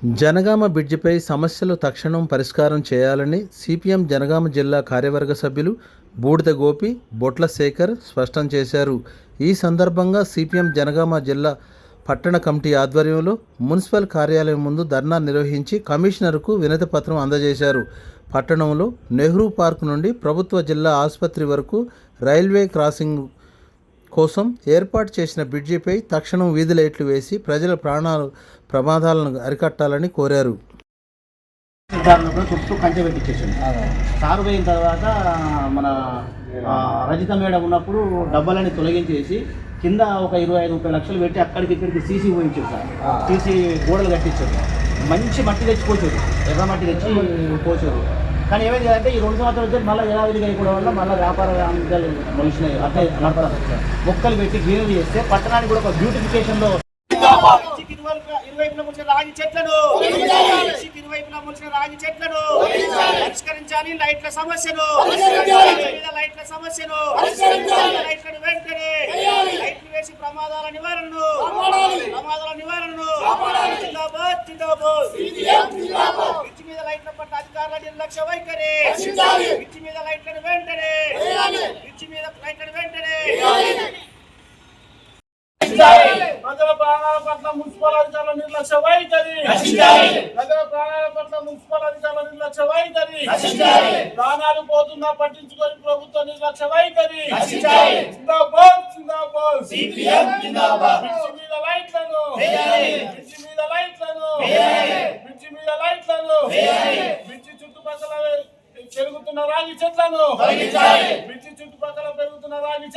జనగామ బ్రిడ్జిపై సమస్యలు తక్షణం పరిష్కారం చేయాలని సిపిఎం జనగామ జిల్లా కార్యవర్గ సభ్యులు బూడిద గోపి, బొట్ల శేఖర్ స్పష్టం చేశారు. ఈ సందర్భంగా సిపిఎం జనగామ జిల్లా పట్టణ కమిటీ ఆధ్వర్యంలో మున్సిపల్ కార్యాలయం ముందు ధర్నా నిర్వహించి కమిషనర్కు వినతి పత్రం అందజేశారు. పట్టణంలో నెహ్రూ పార్క్ నుండి ప్రభుత్వ జిల్లా ఆసుపత్రి వరకు రైల్వే క్రాసింగ్ కోసం ఏర్పాటు చేసిన బ్రిడ్జిపై తక్షణం వీధి లైట్లు వేసి ప్రజల ప్రమాదాలను అరికట్టాలని కోరారు. చుట్టూ కంచె పెట్టించేసాడు. సారు పోయిన తర్వాత మన రజిత మేడం ఉన్నప్పుడు డబ్బాలని తొలగించేసి కింద ఒక 25-30 లక్షలు పెట్టి అక్కడికి ఇక్కడికి సీసీ పోయించారు సార్. సీసీ గోడలు కట్టించారు. మంచి మట్టి తెచ్చిపోచారు, ఎర్ర మట్టి తెచ్చి పోచారు. కానీ ఏమైంది అంటే ఈ 2 సంవత్సరాలు వచ్చి మళ్ళీ యథావిధిగా అయిపోవడం వల్ల మళ్ళీ వ్యాపార మొలిసినాయి. అట్లే నడపడం మొక్కలు పెట్టి గ్రీనరీ చేస్తే పట్టణానికి కూడా ఒక బ్యూటిఫికేషన్లో ఇరువైపులా ముచ్చిన రాగి చెట్లను పరిష్కరించాలి. లైట్ల సమస్యను లైట్లను వెంటనే లైట్లు వేసి ప్రమాదాల నివారణను పిచ్చి మీద లైట్ల పట్ల అధికారుల నిర్లక్ష్య వైఖరి. పిచ్చి మీద లైట్లను వెంటనే ప్రజల ప్రాణాల పట్ల మున్సిపల్ అధికారుల నిర్లక్ష్య వైఖరి. ప్రాణాలు పోతున్నా పట్టించుకొని ప్రభుత్వ నిర్లక్ష్య వైఖరి. బ్రిడ్జి చుట్టుపక్కల పెరుగుతున్న రాగి చెట్లను బ్రిడ్జి చుట్టుపక్కల పెరుగుతున్న రాగి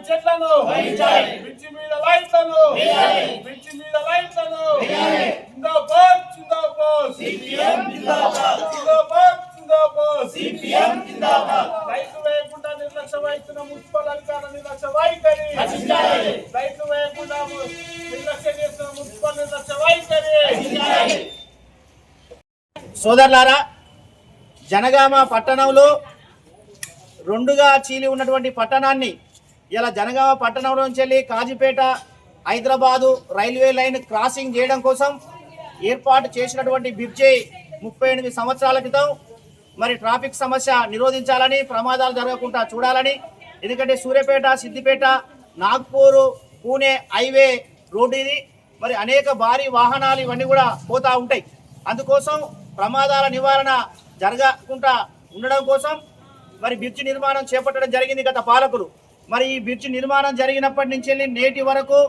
చెట్లను బ్రిడ్జి మీద లైట్లను లైట్లు వేయకుండా నిర్లక్ష్య వహిస్తున్న మున్సిపల్ అధికారుల నిర్లక్ష్య వైఖరి. లైట్లు వేయకుండా నిర్లక్ష్యం చేస్తున్న మున్సిపల్ నిర్లక్ష్య వైఖరి. సోదరులారా, జనగామ పట్టణంలో రెండుగా చీలి ఉన్నటువంటి పట్టణాన్ని ఇలా జనగామ పట్టణంలో నుంచి వెళ్ళి Kazipet Hyderabad railway line crossing చేయడం కోసం ఏర్పాటు చేసినటువంటి బ్రిడ్జి 38 సంవత్సరాల క్రితం మరి ట్రాఫిక్ సమస్య నిరోధించాలని, ప్రమాదాలు జరగకుండా చూడాలని, ఎందుకంటే సూర్యాపేట, సిద్దిపేట, నాగ్పూర్, పూణే హైవే రోడ్డు ఇది. మరి అనేక భారీ వాహనాలు ఇవన్నీ కూడా పోతూ ఉంటాయి. అందుకోసం ప్రమాదాల నివారణ జరగకుండా ఉండడం కోసం మరి బ్రిడ్జి నిర్మాణం చేపట్టడం జరిగింది గత పాలకులు. మరి ఈ బ్రిడ్జి నిర్మాణం జరిగినప్పటి నుంచి వెళ్ళి నేటి వరకు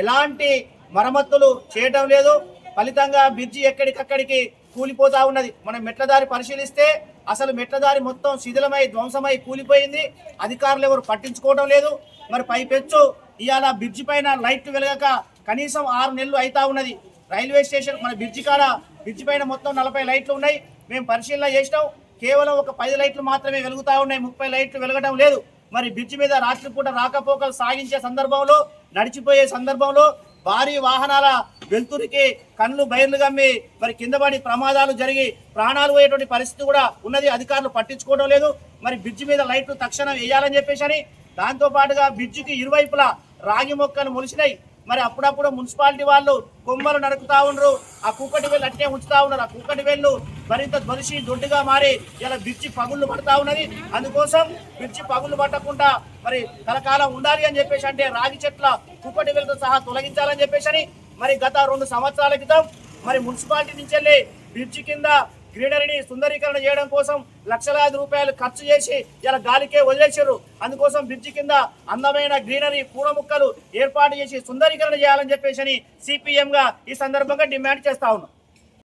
ఎలాంటి మరమ్మతులు చేయటం లేదు. ఫలితంగా బ్రిడ్జి ఎక్కడికక్కడికి కూలిపోతూ ఉన్నది. మనం మెట్లదారి పరిశీలిస్తే అసలు మెట్లదారి మొత్తం శిథిలమై ధ్వంసమై కూలిపోయింది. అధికారులు ఎవరు పట్టించుకోవడం లేదు. మరి పైపెచ్చు ఇవాళ బ్రిడ్జి పైన లైట్లు వెలగక కనీసం 6 నెలలు అవుతా ఉన్నది. రైల్వే స్టేషన్ మన బ్రిడ్జి పైన మొత్తం 40 లైట్లు ఉన్నాయి. మేము పరిశీలన చేసినాం. కేవలం ఒక 10 లైట్లు మాత్రమే వెలుగుతూ ఉన్నాయి, 30 లైట్లు వెలగడం లేదు. మరి బ్రిడ్జి మీద రాత్రిపూట రాకపోకలు సాగించే సందర్భంలో, నడిచిపోయే సందర్భంలో భారీ వాహనాల వెలుతురికి కళ్ళు బయర్లు గమ్మి మరి కింద పడి ప్రమాదాలు జరిగి ప్రాణాలు పోయేటువంటి పరిస్థితి కూడా ఉన్నది. అధికారులు పట్టించుకోవడం లేదు. మరి బ్రిడ్జి మీద లైట్లు తక్షణం వేయాలని చెప్పేసి దాంతో పాటుగా బ్రిడ్జికి ఇరువైపులా రాగి మొక్కలు మొలిసినాయి. మరి అప్పుడప్పుడు మున్సిపాలిటీ వాళ్ళు కొమ్మలు నరుకుతా ఉండరు, ఆ కూకటి వేళ్ళు అట్టే ఉంచుతా ఉన్నారు. ఆ కూకటి వేళ్ళు మరింత ధ్వనిసి దొడ్డుగా మారి ఇలా బ్రిడ్జి పగుళ్ళు పడతా ఉన్నది. అందుకోసం బ్రిడ్జి పగుళ్ళు పట్టకుండా మరి కలకాలం ఉండాలి అని చెప్పేసి అంటే రాగి చెట్ల కూకటి వేలతో సహా తొలగించాలని చెప్పేసి మరి గత 2 సంవత్సరాల క్రితం మరి మున్సిపాలిటీ నుంచి వెళ్ళి బ్రిడ్జి కింద గ్రీనరీని సుందరీకరణ చేయడం కోసం లక్షలాది రూపాయలు ఖర్చు చేసి ఇలా గాలికే వదిలేశారు. అందుకోసం బ్రిడ్జి కింద అందమైన గ్రీనరీ పూల మొక్కలు ఏర్పాటు చేసి సుందరీకరణ చేయాలని చెప్పేసి సిపిఎం గా ఈ సందర్భంగా డిమాండ్ చేస్తా ఉన్నాం.